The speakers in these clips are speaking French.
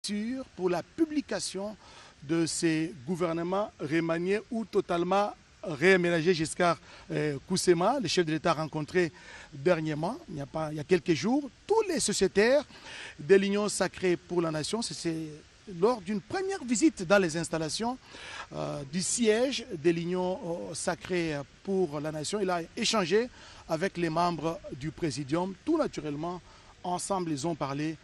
d'ouverture pour la publication de ces gouvernements remaniés ou totalement réaménagés. Giscard Koussema, le chef de l'État rencontré dernièrement, il y a quelques jours, tous les sociétaires de l'Union sacrée pour la nation. C'est lors d'une première visite dans les installations du siège de l'Union sacrée pour la nation. Il a échangé avec les membres du Présidium. Tout naturellement, ensemble, ils ont parlé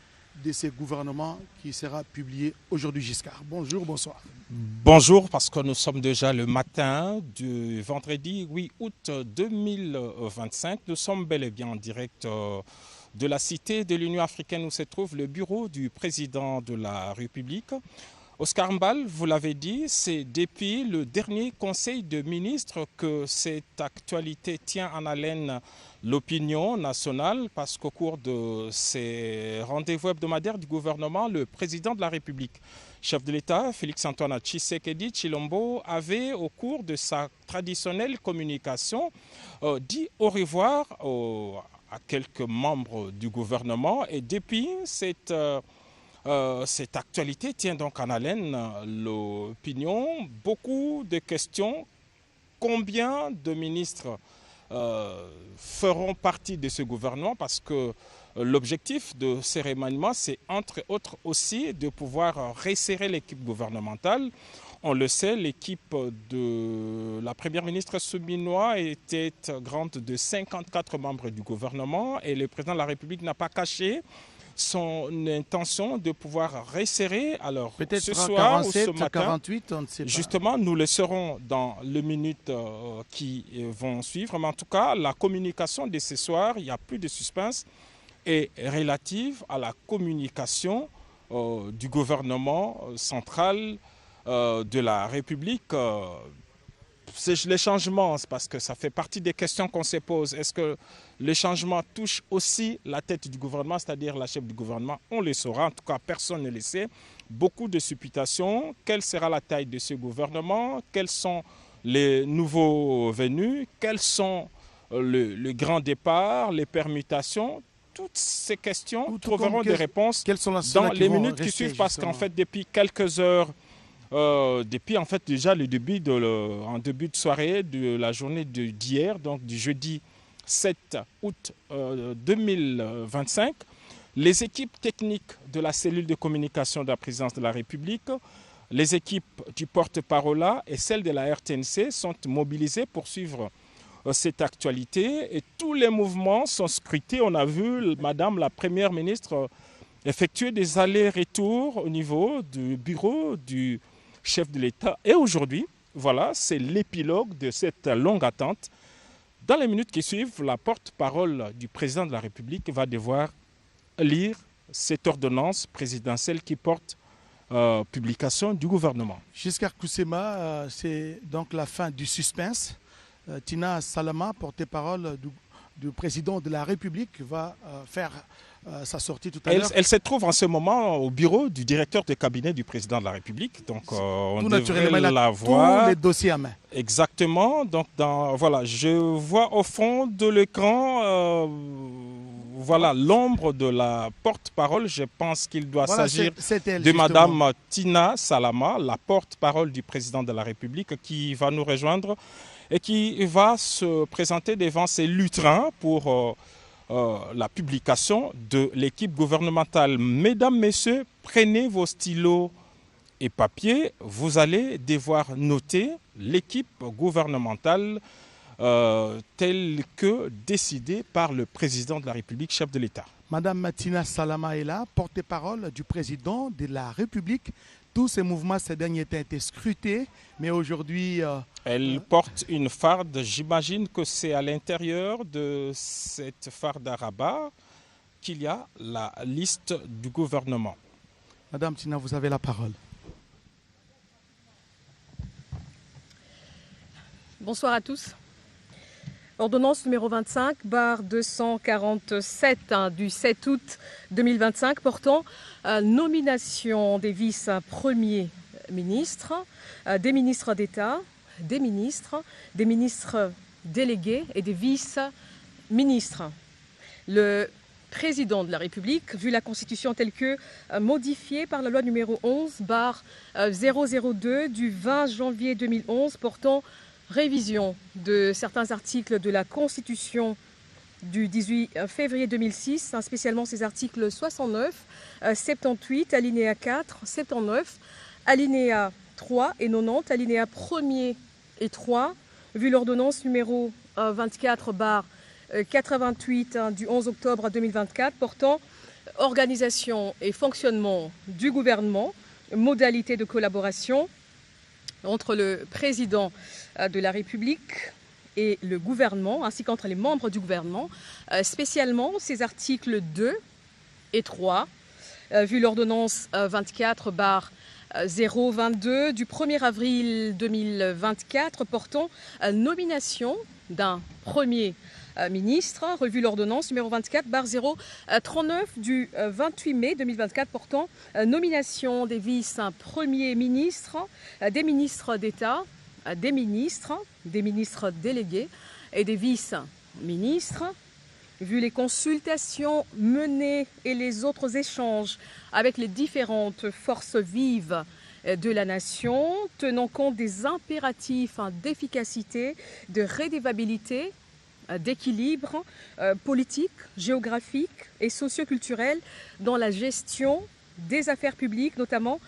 de ce gouvernement qui sera publié aujourd'hui. Giscard. Bonjour, bonsoir. Bonjour, parce que nous sommes déjà le matin du vendredi 8 août 2025. Nous sommes bel et bien en direct de la cité de l'Union africaine où se trouve le bureau du président de la République. Oscar Mbal, vous l'avez dit, c'est depuis le dernier conseil de ministres que cette actualité tient en haleine l'opinion nationale, parce qu'au cours de ces rendez-vous hebdomadaires du gouvernement, le président de la République, chef de l'État, Félix-Antoine Tshisekedi Tshilombo, avait au cours de sa traditionnelle communication dit au revoir à quelques membres du gouvernement, et depuis cette actualité tient donc en haleine l'opinion. Beaucoup de questions. Combien de ministres feront partie de ce gouvernement? Parce que l'objectif de ces remaniements, c'est entre autres aussi de pouvoir resserrer l'équipe gouvernementale. On le sait, l'équipe de la première ministre Souminois était grande de 54 membres du gouvernement, et le président de la République n'a pas caché son intention de pouvoir resserrer. Alors, peut-être ce soir 47, ou ce matin, 48, on ne sait pas. Justement, nous le saurons dans les minutes qui vont suivre. Mais en tout cas, la communication de ce soir, il n'y a plus de suspense, est relative à la communication du gouvernement central de la République. Les changements, parce que ça fait partie des questions qu'on se pose. Est-ce que les changements touchent aussi la tête du gouvernement, c'est-à-dire la chef du gouvernement? On le saura, en tout cas personne ne le sait. Beaucoup de supputations. Quelle sera la taille de ce gouvernement? Quels sont les nouveaux venus? Quels sont le grand départ, les permutations? Toutes ces questions trouveront des réponses dans les minutes qui suivent, parce qu'en fait, depuis quelques heures, depuis en fait déjà le début en début de soirée de la journée d'hier, donc du jeudi 7 août 2025, les équipes techniques de la cellule de communication de la présidence de la République, les équipes du porte-parole et celles de la RTNC sont mobilisées pour suivre cette actualité, et tous les mouvements sont scrutés. On a vu Madame la Première ministre effectuer des allers-retours au niveau du bureau du chef de l'État. Et aujourd'hui, voilà, c'est l'épilogue de cette longue attente. Dans les minutes qui suivent, la porte-parole du président de la République va devoir lire cette ordonnance présidentielle qui porte publication du gouvernement. Giscard Koussema, c'est donc la fin du suspense. Tina Salama, porte-parole du président de la République, va faire sa sortie tout à l'heure. Elle se trouve en ce moment au bureau du directeur de cabinet du président de la République. Donc, on devrait la voir. Tous les dossiers à main. Exactement. Donc, voilà, je vois au fond de l'écran voilà, l'ombre de la porte-parole. Je pense qu'il doit s'agir de Madame Tina Salama, la porte-parole du président de la République, qui va nous rejoindre et qui va se présenter devant ses lutrins pour la publication de l'équipe gouvernementale. Mesdames, Messieurs, prenez vos stylos et papiers. Vous allez devoir noter l'équipe gouvernementale telle que décidée par le président de la République, chef de l'État. Madame Tina Salama est là, porte-parole du président de la République. Tous ces mouvements ces derniers temps été scrutés, mais aujourd'hui... Elle porte une farde. J'imagine que c'est à l'intérieur de cette farde à rabat qu'il y a la liste du gouvernement. Madame Tina, vous avez la parole. Bonsoir à tous. Ordonnance numéro 25, barre 247 du 7 août 2025 portant nomination des vice-premiers ministres, des ministres d'État, des ministres délégués et des vice-ministres. Le président de la République, vu la Constitution telle que modifiée par la loi numéro 11/002 du 20 janvier 2011 portant révision de certains articles de la Constitution du 18 février 2006, spécialement ces articles 69, 78, alinéa 4, 79, alinéa 3 et 90, alinéa 1er et 3, vu l'ordonnance numéro 24/88 du 11 octobre 2024 portant organisation et fonctionnement du gouvernement, modalités de collaboration entre le président de la République et le gouvernement, ainsi qu'entre les membres du gouvernement, spécialement ces articles 2 et 3, vu l'ordonnance 24/022 du 1er avril 2024 portant nomination d'un premier ministre, revu l'ordonnance numéro 24/039 du 28 mai 2024 portant nomination des vice-premiers ministres, des ministres d'État, des ministres délégués et des vice-ministres, vu les consultations menées et les autres échanges avec les différentes forces vives de la nation, tenant compte des impératifs d'efficacité, de redevabilité, d'équilibre politique, géographique et socio-culturel dans la gestion des affaires publiques, notamment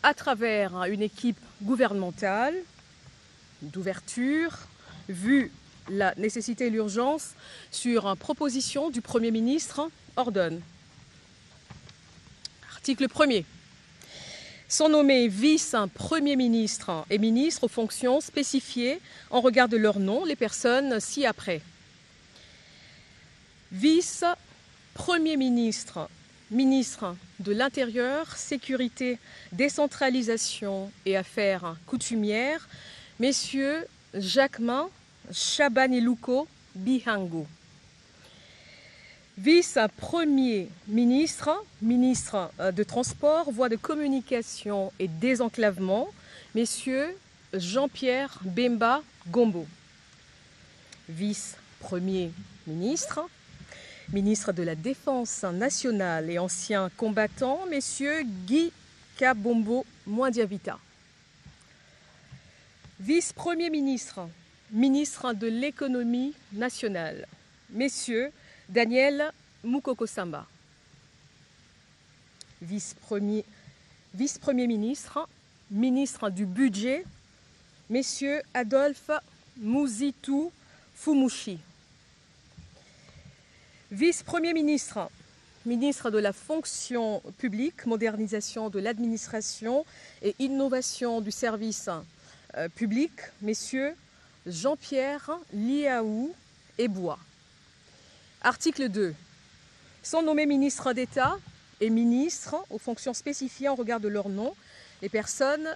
à travers une équipe gouvernementale d'ouverture, vu la nécessité et l'urgence sur proposition du Premier ministre, ordonne. Article 1er. Sont nommés vice-premiers ministres et ministres aux fonctions spécifiées en regard de leur nom les personnes ci-après. Vice-premier ministre, ministre de l'Intérieur, Sécurité, Décentralisation et Affaires coutumières, messieurs Jacquemin, Chabaniluko, Bihango. Vice-premier ministre, ministre de Transport, Voies de communication et désenclavement, messieurs Jean-Pierre Bemba Gombo. Vice-premier ministre, ministre de la Défense nationale et ancien combattant, messieurs Guy Kabombo Mwandiavita. Vice-premier ministre, ministre de l'économie nationale, messieurs Daniel Mukoko Samba. Vice-premier ministre, ministre du budget, messieurs Adolphe Muzitu Fumushi. Vice-premier ministre, ministre de la fonction publique, modernisation de l'administration et innovation du service public, messieurs Jean-Pierre Liaou Ebois. Article 2. Sont nommés ministres d'État et ministres aux fonctions spécifiées en regard de leur nom les personnes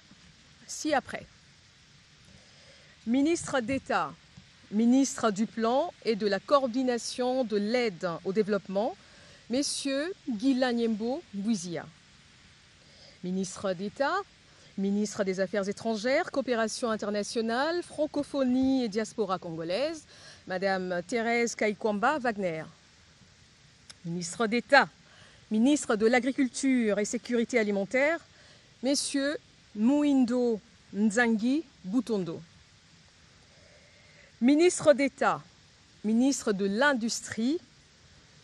ci-après. Ministre d'État, ministre du Plan et de la coordination de l'aide au développement, messieurs Guilain Nyembo Bouizia. Ministre d'État, ministre des Affaires étrangères, coopération internationale, francophonie et diaspora congolaise, Madame Thérèse Kaikwamba Wagner. Ministre d'État, ministre de l'Agriculture et Sécurité alimentaire, messieurs Mouindo Nzangi Boutondo. Ministre d'État, ministre de l'Industrie,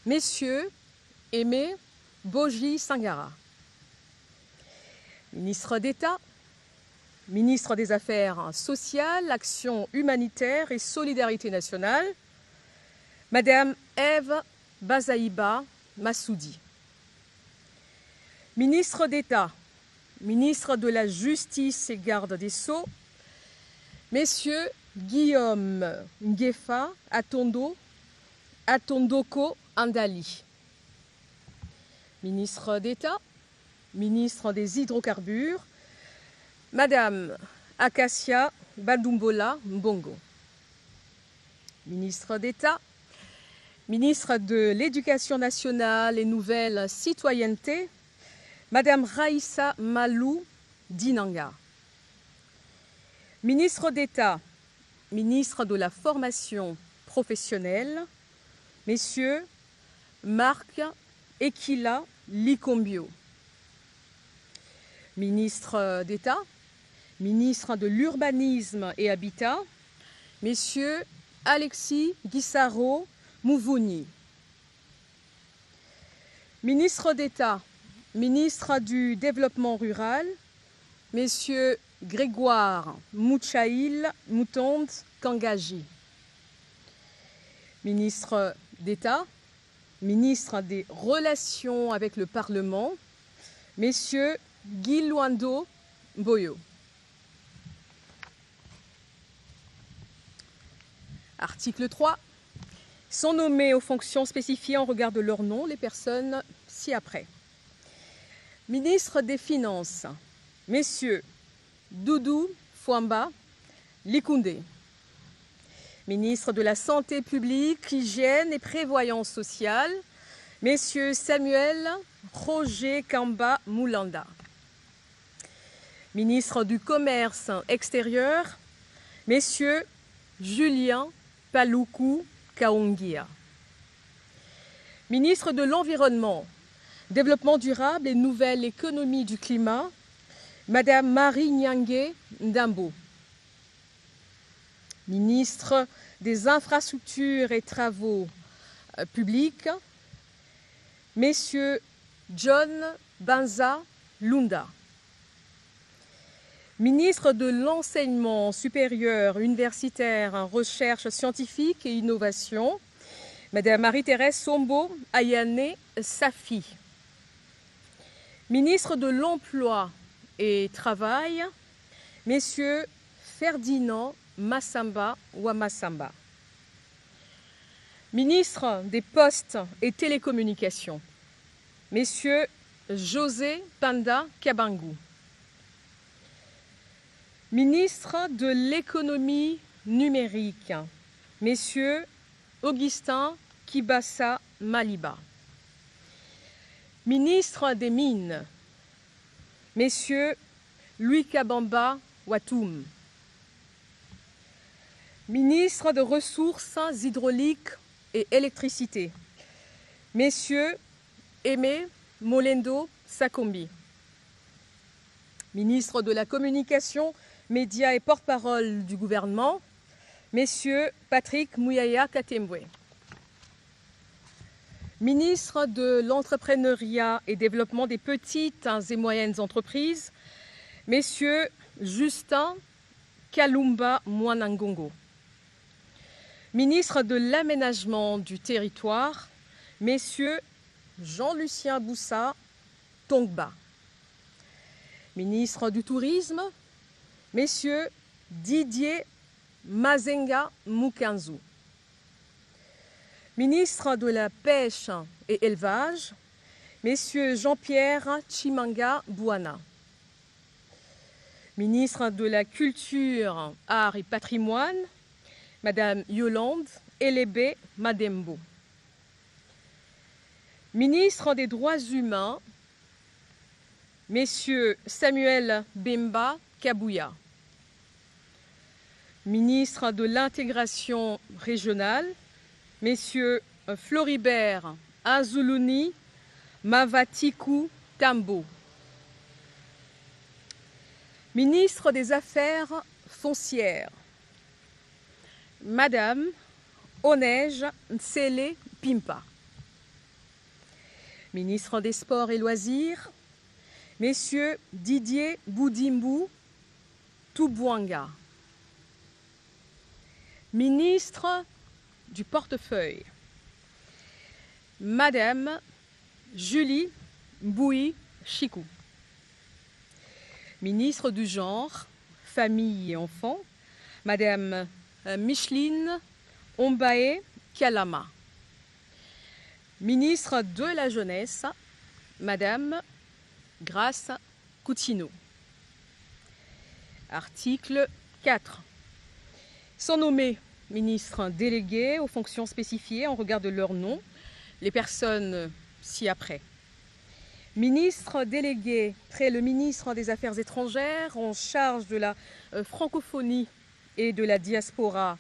messieurs Aimé Boji Sangara. Ministre d'État, ministre des Affaires sociales, Action humanitaire et solidarité nationale, Madame Ève Bazaïba Massoudi. Ministre d'État, ministre de la Justice et Garde des Sceaux, messieurs Guillaume Ngefa Atondoko Andali. Ministre d'État, ministre des Hydrocarbures, Madame Acacia Badumbola Mbongo. Ministre d'État, ministre de l'Éducation nationale et nouvelle citoyenneté, Madame Raïssa Malou Dinanga. Ministre d'État, ministre de la formation professionnelle, messieurs Marc Ekila Likombio. Ministre d'État, ministre de l'Urbanisme et Habitat, Messieurs Alexis Guissaro Mouvouni. Ministre d'État, ministre du Développement rural, Messieurs Grégoire Mouchaïl Moutonde Kangaji. Ministre d'État, ministre des Relations avec le Parlement, Messieurs Guy Luando Boyo. Article 3. Sont nommés aux fonctions spécifiées en regard de leur nom les personnes ci-après. Ministre des Finances, Messieurs Doudou Fouamba Likoundé. Ministre de la Santé publique, Hygiène et Prévoyance sociale, Messieurs Samuel Roger Kamba Moulanda. Ministre du Commerce extérieur, Messieurs Julien Paloukou Kaongia. Ministre de l'Environnement, Développement durable et Nouvelle économie du climat, Madame Marie Nyangue Ndambo. Ministre des Infrastructures et Travaux publics, Messieurs John Banza Lunda. Ministre de l'Enseignement supérieur, universitaire, recherche scientifique et innovation, Madame Marie-Thérèse Sombo Ayane Safi. Ministre de l'Emploi et Travail, Messieurs Ferdinand Massamba Wamassamba. Ministre des Postes et Télécommunications, Messieurs José Panda Kabangou. Ministre de l'Économie numérique, Messieurs Augustin Kibassa Maliba. Ministre des Mines, Messieurs Louis Kabamba Watoum. Ministre de Ressources hydrauliques et électricité, Messieurs Aimé Molendo Sakombi. Ministre de la Communication, Médias et porte-parole du gouvernement, Messieurs Patrick Mouyaya Katembwe. Ministre de l'Entrepreneuriat et Développement des petites et moyennes entreprises, Messieurs Justin Kalumba Mwanangongo. Ministre de l'Aménagement du Territoire, Messieurs Jean-Lucien Boussa Tongba. Ministre du Tourisme, Messieurs Didier Mazenga Mukanzu. Ministre de la Pêche et Élevage, Messieurs Jean-Pierre Chimanga Bouana. Ministre de la Culture, Arts et Patrimoine, Madame Yolande Elébé Madembo. Ministre des Droits humains, Messieurs Samuel Bemba Kabouya. Ministre de l'Intégration régionale, Messieurs Floribert Azuluni Mavatiku Tambo. Ministre des Affaires foncières, Madame Onej Nsele Pimpa. Ministre des Sports et Loisirs, Messieurs Didier Boudimbu Toubouanga. Ministre du Portefeuille, Madame Julie Boui Chikou. Ministre du Genre, Famille et Enfants, Madame Micheline Ombaé Kalama. Ministre de la Jeunesse, Madame Grace Coutinho. Article 4. Sont nommés ministres délégués aux fonctions spécifiées en regard de leur nom, les personnes ci-après. Ministre délégué près le ministre des Affaires étrangères en charge de la francophonie et de la diaspora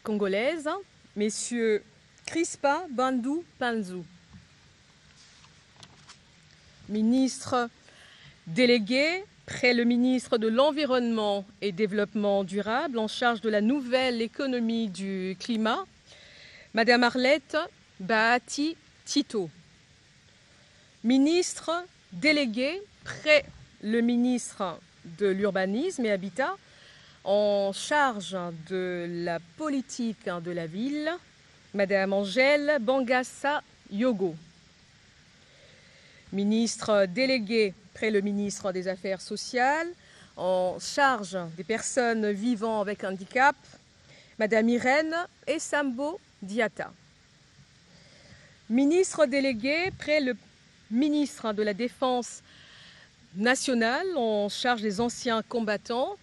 congolaise, Messieurs Crispa Bandou Panzou. ministre délégué près le ministre de l'Environnement et Développement durable en charge de la nouvelle économie du climat, Madame Arlette Bahati Tito. Ministre délégué près le ministre de l'Urbanisme et Habitat en charge de la politique de la ville, Madame Angèle Bangassa Yogo. Ministre délégué près le ministre des Affaires sociales en charge des personnes vivant avec handicap, Madame Irène Essambo Diatta. Ministre délégué près le ministre de la Défense nationale en charge des anciens combattants,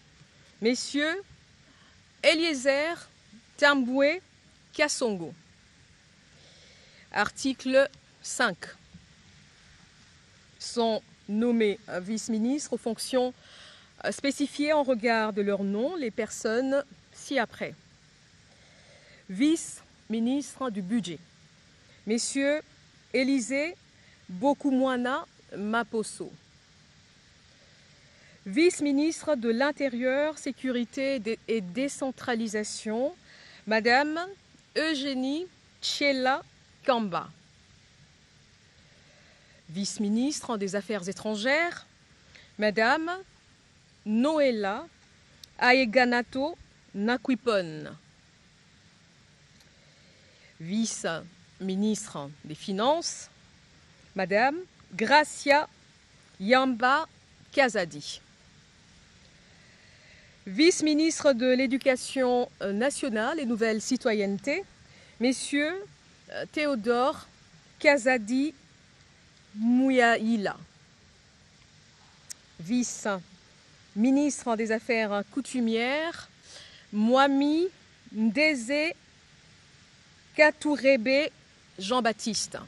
Messieurs Eliezer Tamboué Kassongo. Article 5. Sont nommés vice-ministres aux fonctions spécifiées en regard de leur nom les personnes ci-après. Vice-ministre du budget, Messieurs Élisée Bokoumwana Maposo. Vice-ministre de l'Intérieur, Sécurité et Décentralisation, Madame Eugénie Tchela Kamba. Vice-ministre des Affaires étrangères, Madame Noëlla Aeganato Nakwipon. Vice-ministre des Finances, Madame Gracia Yamba Kazadi. Vice-ministre de l'Éducation nationale et Nouvelle Citoyenneté, Messieurs Théodore Kazadi Mouyaïla. Vice-ministre des Affaires coutumières, Mwami Ndeze Katourebe Jean-Baptiste.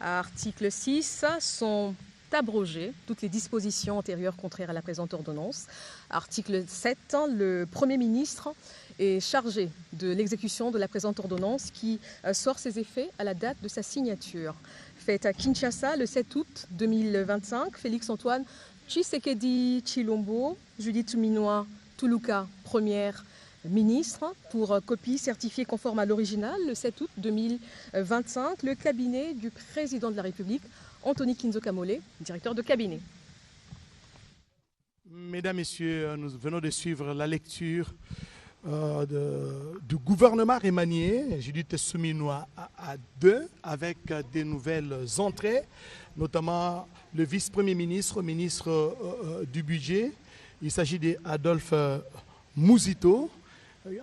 Article 6 sont abrogées toutes les dispositions antérieures contraires à la présente ordonnance. Article 7, le Premier ministre est chargé de l'exécution de la présente ordonnance qui sort ses effets à la date de sa signature. Faite à Kinshasa le 7 août 2025, Félix-Antoine Tshisekedi Tshilombo, Judith Minois Tuluka, première ministre, pour copie certifiée conforme à l'original le 7 août 2025, le cabinet du président de la République, Anthony Kinzo Kamole, directeur de cabinet. Mesdames, Messieurs, nous venons de suivre la lecture du gouvernement remanié, Judith Suminwa à 2, avec des nouvelles entrées, notamment le vice-premier ministre, ministre du budget. Il s'agit d'Adolphe Mouzito,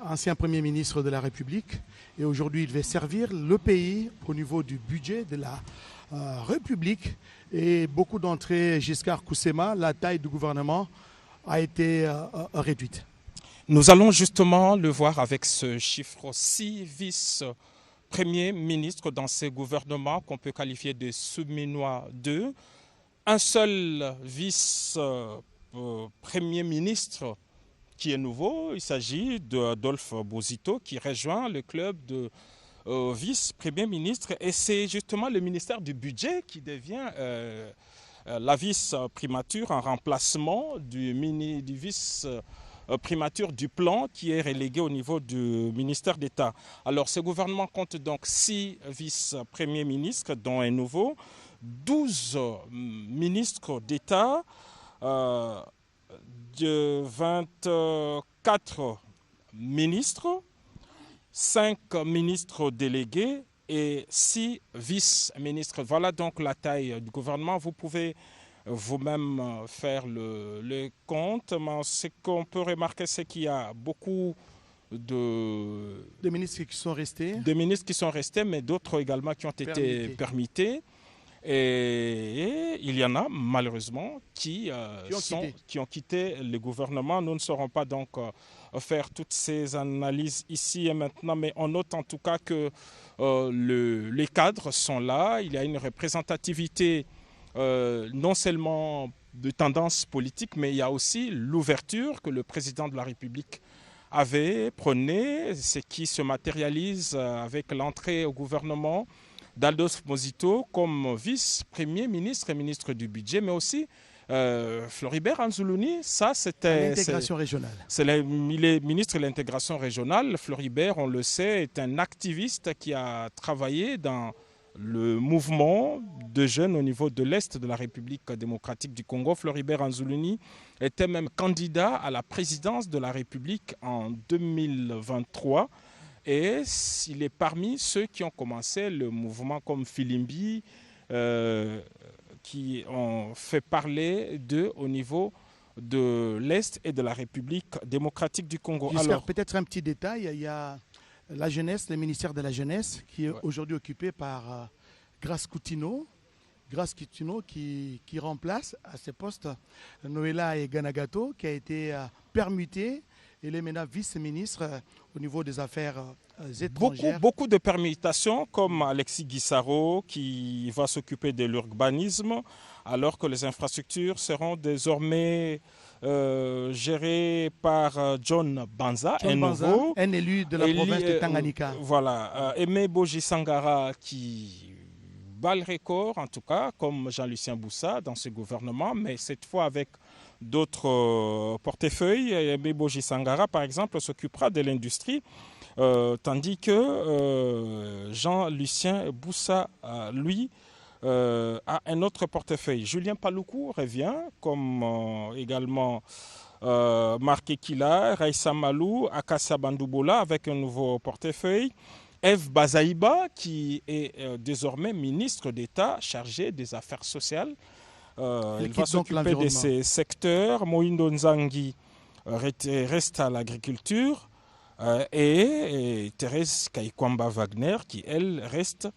ancien premier ministre de la République. Et aujourd'hui, il va servir le pays au niveau du budget de la République. Et beaucoup d'entrées, Giscard Koussema, la taille du gouvernement a été réduite. Nous allons justement le voir avec ce chiffre 6 vice-premiers ministres dans ces gouvernements qu'on peut qualifier de Suminois 2. Un seul vice-premier ministre qui est nouveau, il s'agit d'Adolphe Mouzito qui rejoint le club de vice-premier ministre. Et c'est justement le ministère du budget qui devient la vice-primature en remplacement du vice-primature du plan qui est relégué au niveau du ministère d'État. Alors ce gouvernement compte donc 6 vice-premiers ministres, dont un nouveau, 12 ministres d'État, de 24 ministres, 5 ministres délégués et 6 vice-ministres. Voilà donc la taille du gouvernement. Vous pouvez vous-même faire le compte. Mais ce qu'on peut remarquer, c'est qu'il y a beaucoup de ministres qui sont restés. Des ministres qui sont restés, mais d'autres également qui ont été permittés. Et il y en a malheureusement qui ont quitté le gouvernement. Nous ne saurons pas donc faire toutes ces analyses ici et maintenant, mais on note en tout cas que les cadres sont là. Il y a une représentativité non seulement de tendance politique, mais il y a aussi l'ouverture que le président de la République avait prônée, ce qui se matérialise avec l'entrée au gouvernement d'Adolphe Mosito comme vice-premier ministre et ministre du budget, mais aussi Floribert Anzoulouni, ça c'était... L'intégration régionale. Il est ministre de l'intégration régionale. Floribert, on le sait, est un activiste qui a travaillé dans le mouvement de jeunes au niveau de l'Est de la République démocratique du Congo. Floribert Anzoulouni était même candidat à la présidence de la République en 2023. Et il est parmi ceux qui ont commencé le mouvement comme Filimbi, qui ont fait parler d'eux au niveau de l'Est et de la République démocratique du Congo. Alors, peut-être un petit détail, il y a la jeunesse, le ministère de la jeunesse, qui est aujourd'hui occupé par Grace Coutinho. Grace Coutinho qui remplace à ce poste Noëlla Eganagato, qui a été permuté. Il est maintenant vice-ministre au niveau des affaires étrangères. Beaucoup de permutations, comme Alexis Guissaro qui va s'occuper de l'urbanisme, alors que les infrastructures seront désormais gérées par John Banza, un élu de la province de Tanganyika. Voilà, Aimé Boji Sangara qui bat le record, en tout cas, comme Jean-Lucien Boussa dans ce gouvernement, mais cette fois avec d'autres portefeuilles. Aimé Boji Sangara, par exemple, s'occupera de l'industrie, tandis que Jean-Lucien Boussa, lui, a un autre portefeuille. Julien Paloukou revient, comme également Marc Ekila, Raissa Malou, Akassa Bandoubola, avec un nouveau portefeuille. Eve Bazaïba, qui est désormais ministre d'État chargé des affaires sociales. Il va s'occuper de ces secteurs. Moïndo Nzangi reste à l'agriculture et Thérèse Kaikwamba Wagner qui, elle, reste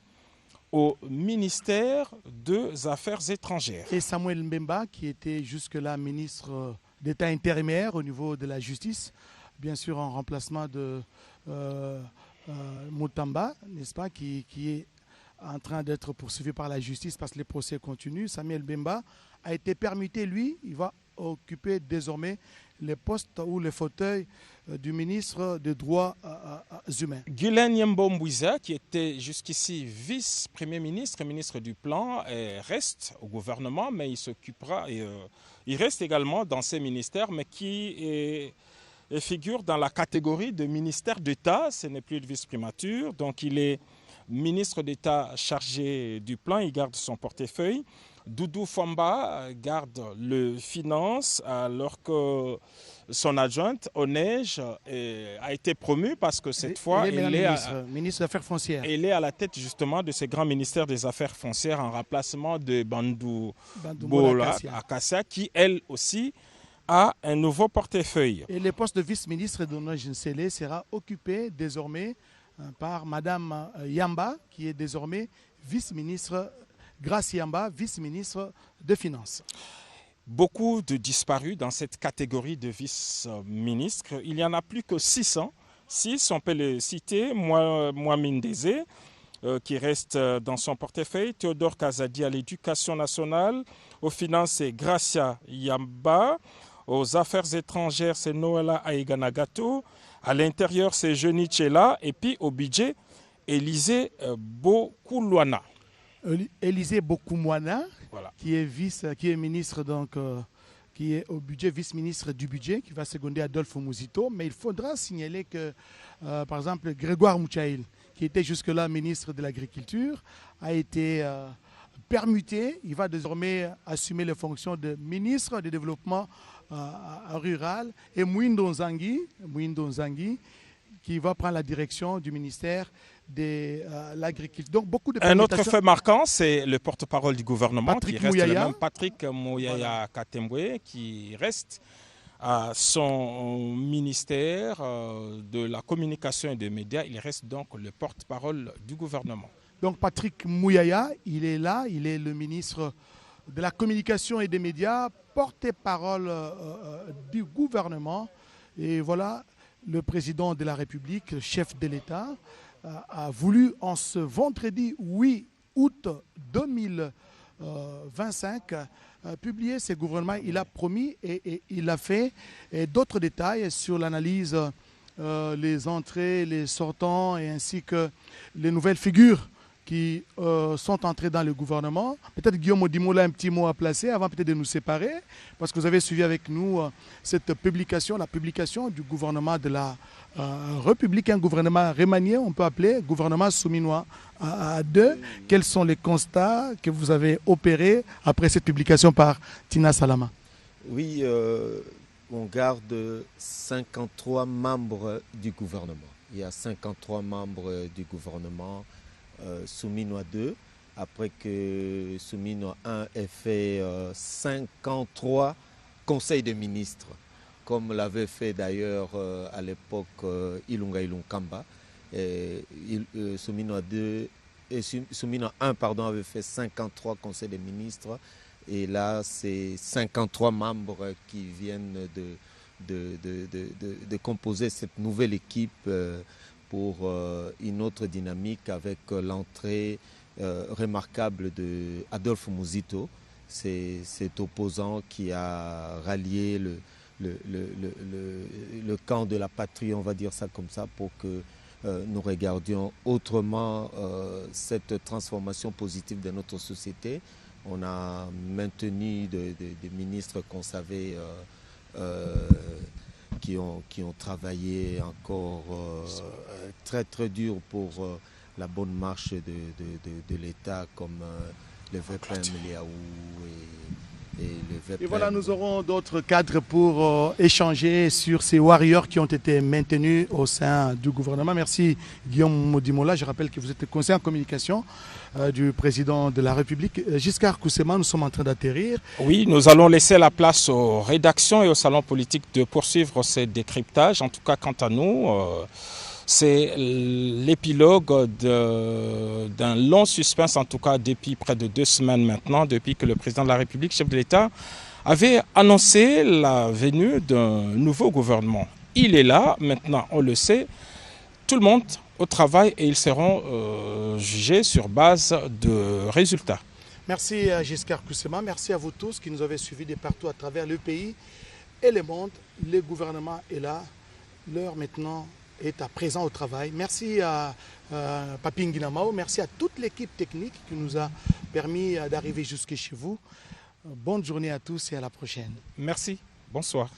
au ministère des Affaires étrangères. Et Samuel Mbemba qui était jusque-là ministre d'État intérimaire au niveau de la justice, bien sûr en remplacement de Moutamba, n'est-ce pas, qui est en train d'être poursuivi par la justice parce que les procès continuent. Samuel Mbemba a été permuté, lui, il va occuper désormais les postes ou les fauteuils du ministre des Droits humains. Guylaine Yembo-Mbouiza, qui était jusqu'ici vice-premier ministre et ministre du Plan, reste au gouvernement, mais il s'occupera, il reste également dans ces ministères, mais qui figure dans la catégorie de ministère d'État. Ce n'est plus de vice-primature, donc il est ministre d'État chargé du plan, il garde son portefeuille. Doudou Famba garde le finance alors que son adjointe, Onej, a été promue parce que cette fois, il est ministre des Affaires foncières. Elle est à la tête justement de ce grand ministère des Affaires foncières en remplacement de Bandou Bola Akassia qui, elle aussi, a un nouveau portefeuille. Et le poste de vice-ministre d'Onej Nsele sera occupé désormais par Madame Yamba, qui est désormais vice-ministre, Grace Yamba, vice-ministre des Finances. Beaucoup de disparus dans cette catégorie de vice-ministres. Il n'y en a plus que 600. 6, on peut les citer. Mohamed Ndézé, qui reste dans son portefeuille. Théodore Kazadi à l'éducation nationale. Aux finances, c'est Gracia Yamba. Aux affaires étrangères, c'est Noëlla Aïganagato. À l'intérieur, c'est Jeuni Tchela. Et puis au budget, Élisée Bokoulouana. Élisée Bokoulouana, voilà. qui est ministre, donc, qui est au budget, vice-ministre du budget, qui va seconder Adolphe Mosito. Mais il faudra signaler que, par exemple, Grégoire Mouchaïl, qui était jusque-là ministre de l'Agriculture, a été permuté. Il va désormais assumer les fonctions de ministre du Développement rural. Et Mouindo Nzangi, qui va prendre la direction du ministère de l'Agriculture. Donc, beaucoup de Un autre fait marquant, c'est le porte-parole du gouvernement, Patrick qui reste Mouyaya. le même, Patrick Mouyaya voilà. Katembwe, qui reste à son ministère de la communication et des médias. Il reste donc le porte-parole du gouvernement. Donc Patrick Mouyaya, il est là, il est le ministre de la communication et des médias, porte-parole du gouvernement. Et voilà, le président de la République, chef de l'État, a voulu en ce vendredi 8 août 2025 publier ce gouvernement. Il a promis et il a fait d'autres détails sur l'analyse, les entrées, les sortants et ainsi que les nouvelles figures qui sont entrés dans le gouvernement. Peut-être Guillaume Odimola a un petit mot à placer avant peut-être de nous séparer, parce que vous avez suivi avec nous cette publication, la publication du gouvernement de la République, un gouvernement remanié, on peut appeler gouvernement souminois à deux. Quels sont les constats que vous avez opérés après cette publication par Tina Salama? Oui, on garde 53 membres du gouvernement. Il y a 53 membres du gouvernement souminois 2, après que souminois 1 ait fait 53 conseils de ministres, comme l'avait fait d'ailleurs à l'époque Ilunga Ilunkamba. Souminois 1 avait fait 53 conseils de ministres. Et là, c'est 53 membres qui viennent de composer cette nouvelle équipe pour une autre dynamique avec l'entrée remarquable de Adolphe Muzito, cet opposant qui a rallié le camp de la patrie, on va dire ça comme ça, pour que nous regardions autrement cette transformation positive de notre société. On a maintenu des ministres qu'on savait qui ont travaillé encore très très dur pour la bonne marche de l'État, comme le VPM Liaou et le VPM. Et voilà, nous aurons d'autres cadres pour échanger sur ces warriors qui ont été maintenus au sein du gouvernement. Merci Guillaume Modimola. Je rappelle que vous êtes conseiller en communication du président de la République. Giscard Koussema, nous sommes en train d'atterrir. Oui, nous allons laisser la place aux rédactions et au salon politique de poursuivre ces décryptages. En tout cas, quant à nous, c'est l'épilogue d'un long suspense, en tout cas depuis près de 2 semaines maintenant, depuis que le président de la République, chef de l'État, avait annoncé la venue d'un nouveau gouvernement. Il est là, maintenant on le sait, tout le monde au travail et ils seront jugés sur base de résultats. Merci à Giscard Koussema, merci à vous tous qui nous avez suivis de partout à travers le pays et le monde. Le gouvernement est là, l'heure maintenant est à présent au travail. Merci à Papi Nguinamao, merci à toute l'équipe technique qui nous a permis d'arriver jusque chez vous. Bonne journée à tous et à la prochaine. Merci, bonsoir.